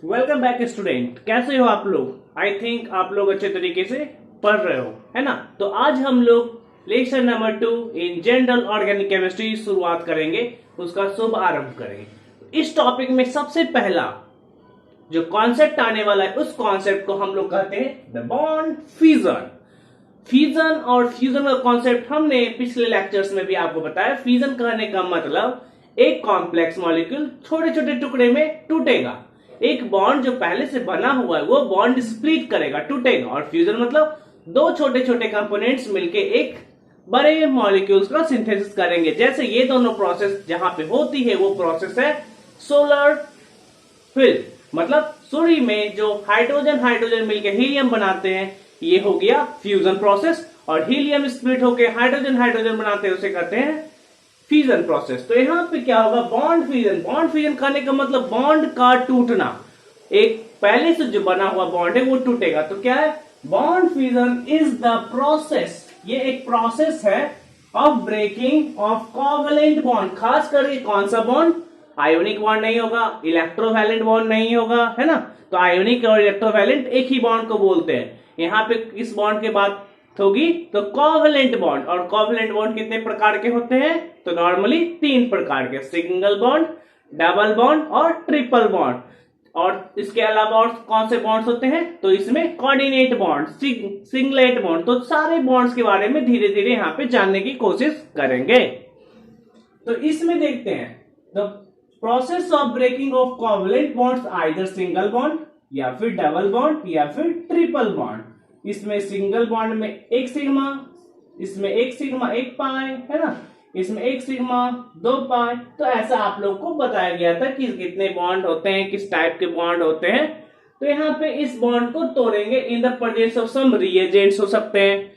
Welcome back student. कैसे हो आप लोग? आई थिंक आप लोग अच्छे तरीके से पढ़ रहे हो, है ना? तो आज हम लोग lecture number 2 in general organic chemistry शुरुआत करेंगे, उसका शुभ आरंभ करेंगे। इस टॉपिक में सबसे पहला जो कॉन्सेप्ट आने वाला है उस कॉन्सेप्ट को हम लोग कहते हैं द बॉन्ड फ्यूजन। फ्यूजन और फ्यूजन का कॉन्सेप्ट हमने पिछले लेक्चर्स में भी आपको बताया। फ्यूजन कहने का मतलब एक कॉम्प्लेक्स मॉलिक्यूल छोटे छोटे टुकड़े में टूटेगा। एक बॉन्ड जो पहले से बना हुआ है वो बॉन्ड स्प्लिट करेगा, टूटेगा। और फ्यूजन मतलब दो छोटे छोटे कंपोनेंट्स मिलके एक बड़े मॉलिक्यूल्स का सिंथेसिस करेंगे। जैसे ये दोनों प्रोसेस जहां पे होती है वो प्रोसेस है सोलर फिल्म, मतलब सूर्य में जो हाइड्रोजन हाइड्रोजन मिलके हीलियम बनाते हैं, ये हो गया फ्यूजन प्रोसेस। और हीलियम स्प्लिट होके हाइड्रोजन हाइड्रोजन बनाते हैं, उसे कहते हैं फ्यूजन प्रोसेस। तो यहां पे क्या होगा? Bond fusion. बॉन्ड फ्यूजन करने का मतलब बॉन्ड का टूटना। एक पहले से जो बना हुआ बॉन्ड है वो टूटेगा। तो क्या है? Bond fusion is the process, ये एक प्रोसेस है of breaking of covalent bond. खास करके कौन सा बॉन्ड? आयोनिक बॉन्ड नहीं होगा, इलेक्ट्रोवैलेंट बॉन्ड नहीं होगा, है ना? तो आयोनिक और इलेक्ट्रोवैलेंट एक ही बॉन्ड को बोलते हैं। यहां पे किस बॉन्ड के बात होगी? तो कोवैलेंट बॉन्ड। और कोवैलेंट बॉन्ड कितने प्रकार के होते हैं? तो नॉर्मली 3 प्रकार के, सिंगल बॉन्ड, डबल बॉन्ड और ट्रिपल बॉन्ड। और इसके अलावा और कौन से बॉन्ड्स होते हैं? तो इसमें कोऑर्डिनेट बॉन्ड, सिंगलेट बॉन्ड। तो सारे बॉन्ड्स के बारे में धीरे धीरे यहाँ पे जानने की कोशिश करेंगे। तो इसमें देखते हैं the process of breaking of covalent bonds, either single bond या फिर डबल बॉन्ड या फिर ट्रिपल बॉन्ड। इसमें सिंगल बॉन्ड में एक सिग्मा, इसमें एक सिग्मा एक पाई, है ना? इसमें एक सिग्मा 2 पाई। तो ऐसा आप लोग को बताया गया था कि कितने बॉन्ड होते हैं, किस टाइप के बॉन्ड होते हैं। तो यहाँ पे इस बॉन्ड को तोड़ेंगे in the presence of some reagents हो सकते हैं,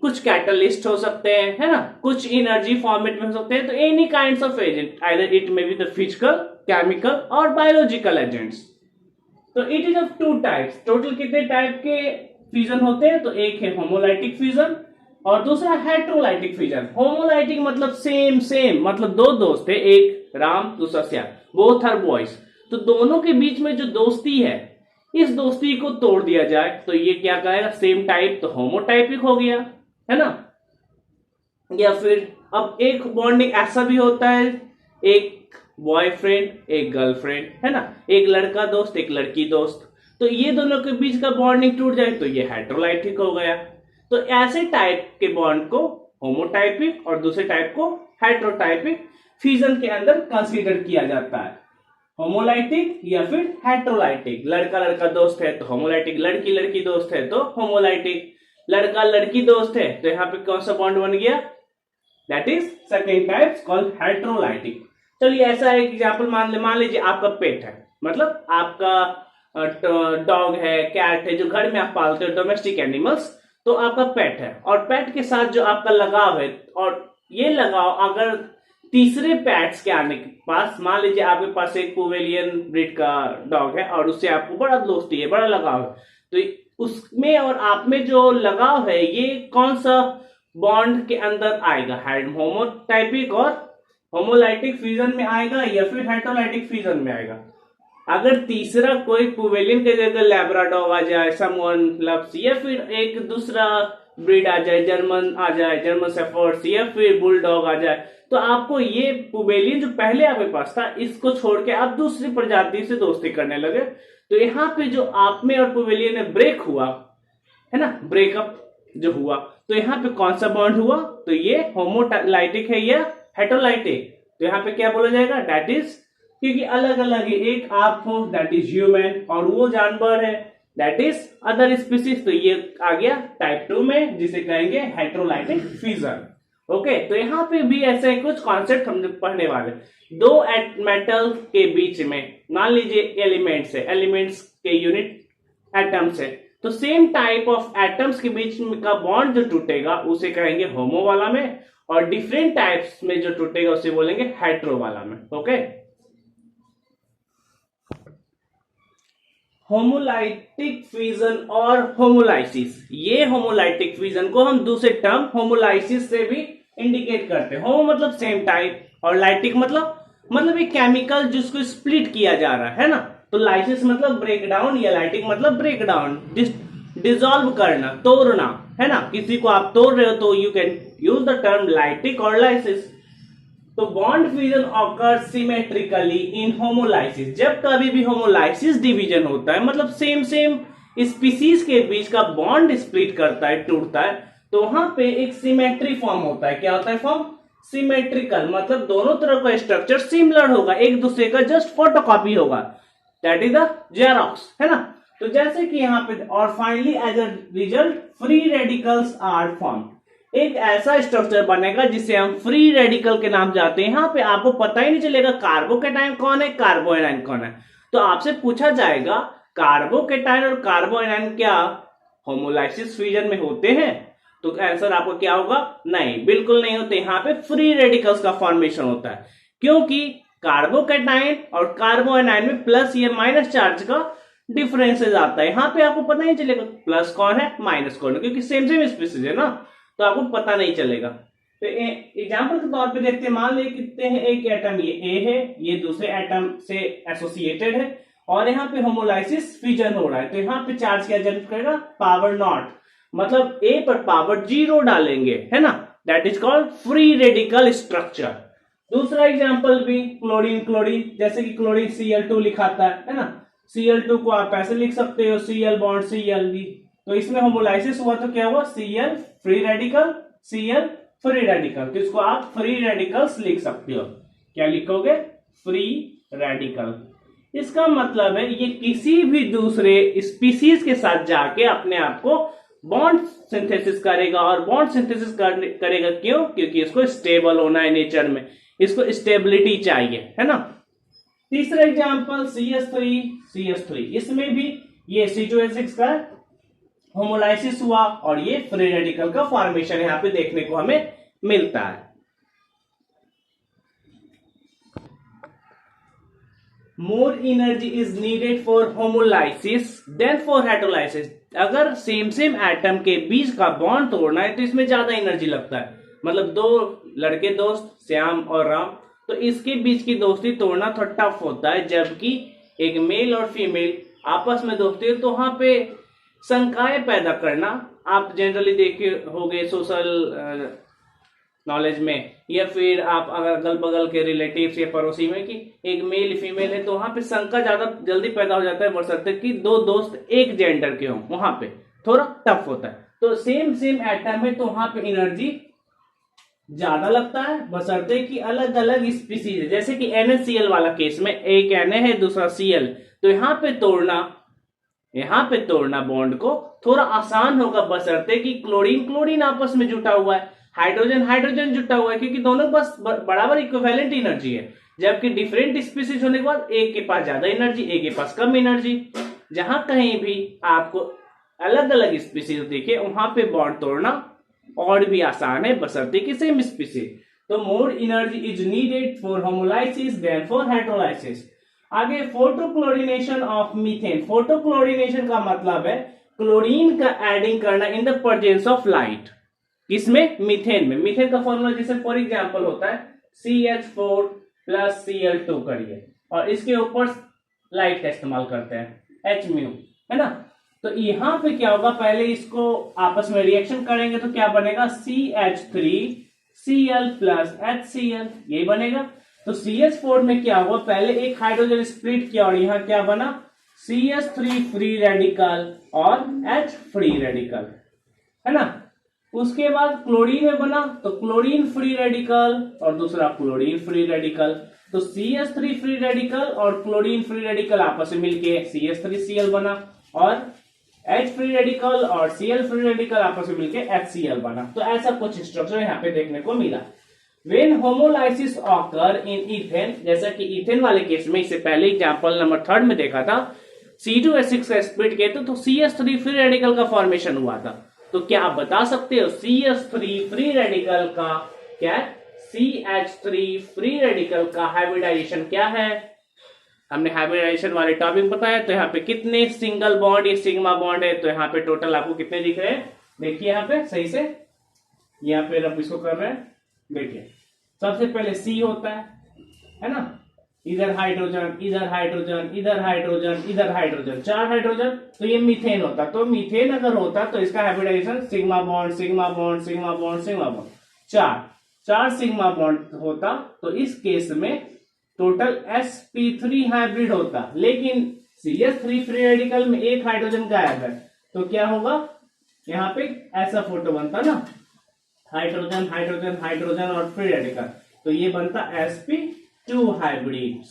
कुछ कैटलिस्ट हो सकते हैं, है ना? कुछ एनर्जी फॉर्मेट में हो सकते हैं। तो any kinds of agent, either it may be the physical, chemical और बायोलॉजिकल एजेंट्स। तो it is of 2 types. Total कितने टाइप के फ्यूजन होते हैं? तो एक है होमोलाइटिक फ्यूजन और दूसरा हेट्रोलाइटिक फ्यूजन। होमोलाइटिक मतलब सेम मतलब दो दोस्त है, एक राम दूसरा श्याम, बोथ आर बॉयज। तो दोनों के बीच में जो दोस्ती है, इस दोस्ती को तोड़ दिया जाए तो ये क्या कहेगा? सेम टाइप, तो होमोटाइपिक हो गया, है ना? या फिर अब एक बॉन्डिंग ऐसा भी होता है, एक बॉयफ्रेंड एक गर्लफ्रेंड, है ना? एक लड़का दोस्त एक लड़की दोस्त। तो ये दोनों के बीच का बॉन्डिंग टूट जाए तो ये हेट्रोलाइटिक हो गया। तो ऐसे टाइप के बॉन्ड को होमोटाइपिक और दूसरे टाइप को हेट्रोटाइपिक फ्यूजन के अंदर कंसीडर किया जाता है। होमोलाइटिक या फिर हेट्रोलाइटिक। लड़का लड़का दोस्त है तो होमोलाइटिक, लड़की लड़की दोस्त है तो होमोलाइटिक, लड़का लड़की दोस्त है तो यहाँ पे कौन सा बॉन्ड बन गया? That is second type called heterolytic. चलिए ऐसा एक एग्जाम्पल मान लीजिए आपका पेट है, मतलब आपका डॉग है, कैट है, जो घर में आप पालते हो, डोमेस्टिक एनिमल्स। तो आपका पेट है और पेट के साथ जो आपका लगाव है, और ये लगाव अगर तीसरे पेट्स के आने के पास, मान लीजिए आपके पास एक पोमेलियन ब्रीड का डॉग है और उससे आपको बड़ा दोस्ती है, बड़ा लगाव है, तो उसमें और आप में जो लगाव है ये कौन सा बॉन्ड के अंदर आएगा? होमोटाइपिक और होमोलाइटिक फ्यूजन में आएगा या फिर हेट्रोलाइटिक फ्यूजन में आएगा? अगर तीसरा कोई पुवेलियन के जगह लैब्राडोग आ जाए, समवन लव्स, या फिर एक दूसरा ब्रीड आ जाए, जर्मन आ जाए, जर्मन शेफर्ड्स, या फिर बुलडॉग आ जाए, तो आपको ये पुवेलियन जो पहले आपके पास था इसको छोड़ के आप दूसरी प्रजाति से दोस्ती करने लगे। तो यहाँ पे जो आप में और पुवेलियन में ब्रेक हुआ है ना, ब्रेकअप जो हुआ, तो यहाँ पे कौन सा बॉन्ड हुआ? तो ये होमोलाइटिक है या हेट्रोलाइटिक? तो यहाँ पे क्या बोला जाएगा? दैट इज, क्योंकि अलग अलग है, एक आप हो दैट इज ह्यूमन और वो जानवर है दैट इज अदर स्पीसीज। तो ये आ गया टाइप 2 में, जिसे कहेंगे हेट्रोलाइटिक फ्यूजन। ओके, तो यहाँ पे भी ऐसे कुछ कॉन्सेप्ट हम पढ़ने वाले। दो मेटल के बीच में, मान लीजिए एलिमेंट्स है, एलिमेंट्स के यूनिट एटम्स है, तो सेम टाइप ऑफ एटम्स के बीच का बॉन्ड जो टूटेगा उसे कहेंगे होमो वाला में, और डिफरेंट टाइप्स में जो टूटेगा उसे बोलेंगे हेट्रो वाला में। ओके, होमोलाइटिक फ्यूजन और होमोलाइसिस। ये होमोलाइटिक फ्यूजन को हम दूसरे टर्म होमोलाइसिस से भी इंडिकेट करते हैं। होमो मतलब सेम टाइप और लाइटिक मतलब एक केमिकल जिसको स्प्लिट किया जा रहा है ना। तो लाइसिस मतलब ब्रेकडाउन या लाइटिंग मतलब ब्रेकडाउन, डिसॉल्व करना, तोड़ना, है ना। किसी को आप तोड़ रहे हो तो you can use the term lytic और लाइसिस। तो बॉन्ड फ्यूजन ऑकर सिमेट्रिकली इन होमोलाइसिस। जब कभी भी होमोलाइसिस डिवीजन होता है, मतलब सेम स्पीसीज के बीच का बॉन्ड स्प्लिट करता है, टूटता है, तो वहां पे एक सिमेट्री फॉर्म होता है। क्या होता है फॉर्म? सिमेट्रिकल, मतलब दोनों तरफ का स्ट्रक्चर सिमिलर होगा, एक दूसरे का जस्ट फोटोकॉपी होगा, दैट इज द जेरॉक्स, है ना। तो जैसे कि यहाँ पे, और finally as a result free radicals are form. एक ऐसा स्ट्रक्चर बनेगा जिसे हम फ्री रेडिकल के नाम जाते हैं। यहाँ पे आपको पता ही नहीं चलेगा कार्बोकेटाइन कौन है, कार्बोएनाइन कौन है। तो आपसे पूछा जाएगा कार्बोकेटाइन और कार्बोएनाइन क्या होमोलाइसिस फ्यूजन में होते हैं? तो आंसर आपको क्या होगा? नहीं, बिल्कुल नहीं होते। यहाँ पे फ्री रेडिकल्स का फॉर्मेशन होता है, क्योंकि कार्बोकेटाइन और कार्बोएनाइन में प्लस या माइनस चार्ज का डिफरेंसेस आता है। यहाँ पे आपको पता नहीं चलेगा प्लस कौन है माइनस कौन है, क्योंकि सेम स्पीसीज है ना, तो आपको पता नहीं चलेगा। तो एग्जांपल के तौर पे देखते हैं, मान लेते हैं एक एटम ये ए है, ये दूसरे एटम से एसोसिएटेड है, और यहाँ पे होमोलाइसिस फ्यूजन हो रहा है। तो यहाँ पे चार्ज क्या जनरेट करेगा? पावर नॉट, मतलब ए पर पावर 0 डालेंगे, है ना। That is called free radical structure. दूसरा एग्जांपल भी क्लोरीन, जैसे कि क्लोरीन Cl2 लिखाता है ना। Cl2 को आप ऐसे लिख सकते हो Cl बॉन्ड Cl भी। तो इसमें होमोलाइसिस हुआ तो क्या हुआ? Cl free radical, Cl free radical. तो इसको आप फ्री रेडिकल्स लिख सकते हो। क्या लिखोगे? Free radical. इसका मतलब है ये किसी भी दूसरे स्पीसीज के साथ जाके अपने आप को बॉन्ड सिंथेसिस करेगा, और बॉन्ड सिंथेसिस करेगा क्यों? क्योंकि इसको स्टेबल होना है नेचर में, इसको स्टेबिलिटी चाहिए, है ना। तीसरा एग्जांपल CH3, इसमें भी ये C2H6 का होमोलाइसिस हुआ और ये फ्री रेडिकल का फॉर्मेशन यहाँ पे देखने को हमें मिलता है। More energy is needed for homolysis than for heterolysis. अगर सेम एटम के बीच का बॉन्ड तोड़ना है तो इसमें ज्यादा एनर्जी लगता है। मतलब दो लड़के दोस्त श्याम और राम, तो इसके बीच की दोस्ती तोड़ना थोड़ा टफ होता है, जबकि एक मेल और फीमेल आपस में दोस्ती है तो वहां पे शंकाएं पैदा करना, आप जनरली देखे होंगे सोशल नॉलेज में, या फिर आप अगल बगल के रिलेटिव्स या पड़ोसी में, कि एक मेल फीमेल है तो वहां पे शंका ज्यादा जल्दी पैदा हो जाता है, बशर्ते कि दो दोस्त एक जेंडर के हों, वहां पे थोड़ा टफ होता है। तो सेम एटम है तो वहां पे एनर्जी ज्यादा लगता है, बशर्ते कि अलग अलग स्पीसीज है। जैसे कि NaCl वाला केस में एक Na है दूसरा Cl, तो यहाँ पे तोड़ना बॉन्ड को थोड़ा आसान होगा, बशर्ते कि क्लोरीन आपस में जुटा हुआ है, हाइड्रोजन जुटा हुआ है, क्योंकि दोनों के पास बराबर इक्विवेलेंट एनर्जी है। जबकि डिफरेंट स्पीसीज होने के बाद एक के पास ज्यादा एनर्जी, एक के पास कम एनर्जी। जहां कहीं भी आपको अलग अलग स्पीसीज देखे वहां पे बॉन्ड तोड़ना और भी आसान है, बशर्ते कि सेम स्पीसीज। तो more energy is needed for homolysis than for heterolysis. आगे फोटोक्लोरिनेशन ऑफ मीथेन। फोटोक्लोरिनेशन का मतलब है क्लोरीन का एडिंग करना इन द प्रेजेंस ऑफ लाइट। किसमें? मीथेन में। मीथेन का फॉर्मूला जैसे फॉर एग्जांपल होता है CH4 प्लस Cl2 करिए, और इसके ऊपर लाइट का इस्तेमाल करते हैं H म्यू, है ना। तो यहां पे क्या होगा? पहले इसको आपस में रिएक्शन करेंगे तो क्या बनेगा? CH3Cl प्लस HCl, यही बनेगा। तो CH4 में क्या हुआ? पहले एक हाइड्रोजन स्प्लिट किया और यहां क्या बना? CH3 फ्री रेडिकल और H फ्री रेडिकल, है ना। उसके बाद क्लोरीन में बना तो क्लोरीन फ्री रेडिकल और दूसरा क्लोरीन फ्री रेडिकल। तो CH3 फ्री रेडिकल और क्लोरीन फ्री रेडिकल आपस में मिलके CH3Cl बना, और H फ्री रेडिकल और Cl फ्री रेडिकल आपस में मिलके HCl बना। तो ऐसा कुछ स्ट्रक्चर यहाँ पे देखने को मिला। When homolysis occur in ethane, जैसा कि इथेन वाले केस में इससे पहले एग्जांपल नंबर 3 में देखा था, C2H6 का स्प्लिट किया तो CH3 फ्री रेडिकल का फॉर्मेशन हुआ था। तो क्या आप बता सकते हो CH3 फ्री रेडिकल का क्या है? CH3 फ्री रेडिकल का हाइब्रिडाइजेशन क्या है? हमने हाइब्रिडाइजेशन वाले टॉपिक बताया। तो यहाँ पे कितने सिंगल बॉन्ड या सिग्मा बॉन्ड है? तो यहाँ पे टोटल आपको कितने दिख रहे हैं? देखिए यहाँ पे सही से, यहाँ पे अब इसको कर रहे हैं, देखिए सबसे पहले C होता है ना, इधर हाइड्रोजन, इधर हाइड्रोजन, इधर हाइड्रोजन, इधर हाइड्रोजन, 4 हाइड्रोजन, तो ये मीथेन होता। तो मीथेन अगर होता तो इसका hybridization sigma bond sigma bond sigma bond sigma bond, 4 sigma bond होता। तो इस केस में टोटल sp3 हाइब्रिड होता, लेकिन CH3 फ्री रेडिकल में एक हाइड्रोजन गायब है, तो क्या होगा, यहाँ पे ऐसा फोटो बनता ना, हाइड्रोजन हाइड्रोजन हाइड्रोजन और फ्री रेडिकल, तो ये बनता sp2 हाइब्रिड।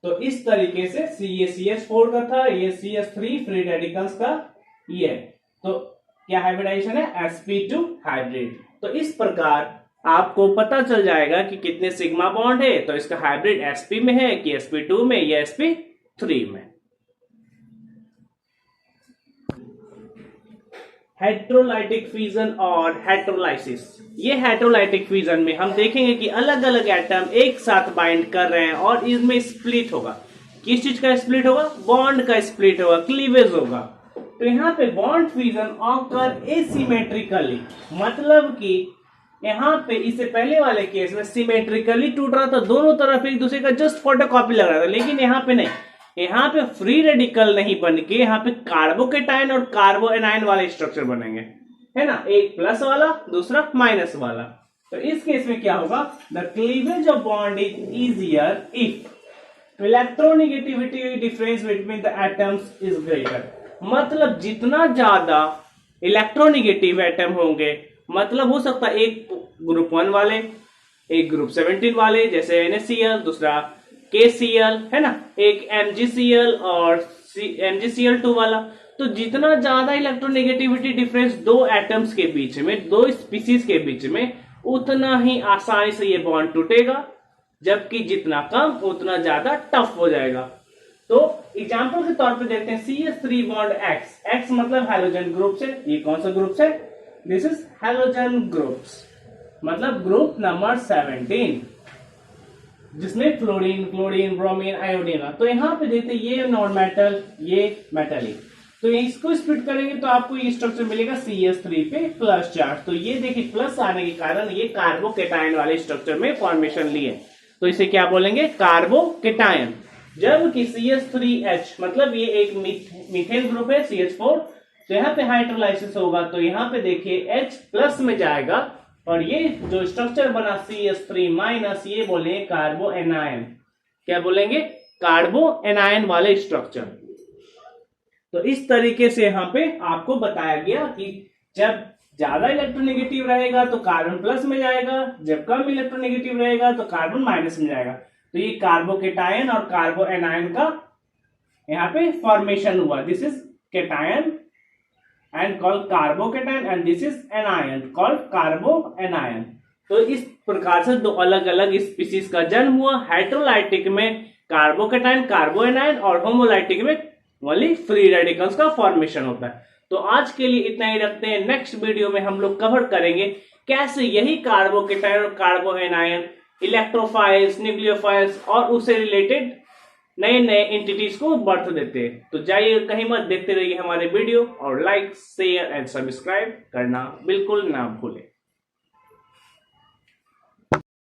तो इस तरीके से ये CH4 का था, ये CH3 फ्री रेडिकल्स का, ये तो क्या हाइब्रिडाइजेशन है, sp2 हाइब्रिड। तो इस प्रकार आपको पता चल जाएगा कि कितने सिग्मा बॉन्ड है, तो इसका हाइब्रिड sp में है कि sp2 में या sp3 में। हेट्रोलाइटिक फ्यूजन और हेट्रोलाइसिस, ये हेट्रोलाइटिक फ्यूजन में हम देखेंगे कि अलग अलग एटम एक साथ बाइंड कर रहे हैं और इसमें स्प्लिट होगा। किस चीज का स्प्लिट होगा, बॉन्ड का स्प्लिट होगा, क्लीवेज होगा। तो यहाँ पे बॉन्ड फ्यूजन ऑकर एसिमेट्रिकली, मतलब कि यहाँ पे इससे पहले वाले केस में सिमेट्रिकली टूट रहा था, दोनों तरफ एक दूसरे का जस्ट फोटोकॉपी लग रहा था, लेकिन यहाँ पे नहीं, यहाँ पे फ्री रेडिकल नहीं बन के यहाँ पे कार्बोकेटाइन और कार्बो एनाइन वाले स्ट्रक्चर बनेंगे, है ना, एक प्लस वाला दूसरा माइनस वाला। तो इस केस में क्या होगा, the cleavage of bond is easier if electronegativity difference between the atoms is greater. मतलब जितना ज्यादा इलेक्ट्रोनेगेटिव एटम होंगे, मतलब हो सकता है एक ग्रुप 1 वाले, एक ग्रुप 17 वाले, जैसे NaCl, दूसरा KCl, है ना, एक MgCl और MgCl2 वाला। तो जितना ज्यादा इलेक्ट्रोनेगेटिविटी डिफरेंस दो एटम्स के बीच में, दो स्पीसीज के बीच में, उतना ही आसानी से ये बॉन्ड टूटेगा, जबकि जितना कम उतना ज्यादा टफ हो जाएगा। तो एग्जांपल के तौर पे देखते हैं CH3 बॉन्ड X, X मतलब हाइड्रोजन ग्रुप से, ये कौन सा ग्रुप से, दिस इज हाइड्रोजन ग्रुप्स, मतलब ग्रुप नंबर 17, जिसमें फ्लोरीन क्लोरीन ब्रोमीन आयोडीन। तो यहाँ पे देखते हैं ये नॉन मेटल, ये मेटलिक, तो इसको स्प्लिट करेंगे तो आपको ये स्ट्रक्चर मिलेगा CH3 पे प्लस चार्ज। तो ये देखिए प्लस आने के कारण ये कार्बोकेटाइन वाले स्ट्रक्चर में फॉर्मेशन लिए, तो इसे क्या बोलेंगे, कार्बोकेटाइन। जबकि CH3H मतलब ये एक मीथेन ग्रुप है CH4, तो यहाँ पे हाइड्रोलाइसिस होगा, तो यहाँ पे देखिए H प्लस में जाएगा और ये जो स्ट्रक्चर बना CH3 माइनस, ये बोलेंगे कार्बो एनायन। क्या बोलेंगे, कार्बो एनायन वाले स्ट्रक्चर। तो इस तरीके से यहाँ पे आपको बताया गया कि जब ज्यादा इलेक्ट्रोनेगेटिव रहेगा तो कार्बन प्लस में जाएगा, जब कम इलेक्ट्रोनेगेटिव रहेगा तो कार्बन माइनस में जाएगा। तो ये कार्बोकेटायन और कार्बो एनायन का यहाँ पे फॉर्मेशन हुआ, this is cation and called carbocation and this is anion called carboanion। तो इस प्रकार से दो अलग अलग स्पीसीज का जन्म हुआ। हाइड्रोलाइटिक में कार्बोकेटाइन कार्बोएनायन और होमोलाइटिक में ओनली फ्री रेडिकल्स का फॉर्मेशन होता है। तो आज के लिए इतना ही रखते हैं, नेक्स्ट वीडियो में हम लोग कवर करेंगे कैसे यही कार्बोकेटाइन और कार्बोएनायन इलेक्ट्रोफाइल्स, न्यूक्लियोफाइल्स और उससे रिलेटेड नए नए एंटिटीज को बर्थ देते हैं। तो जाइए कहीं मत, देखते रहिए हमारे वीडियो और लाइक शेयर एंड सब्सक्राइब करना बिल्कुल ना भूलें।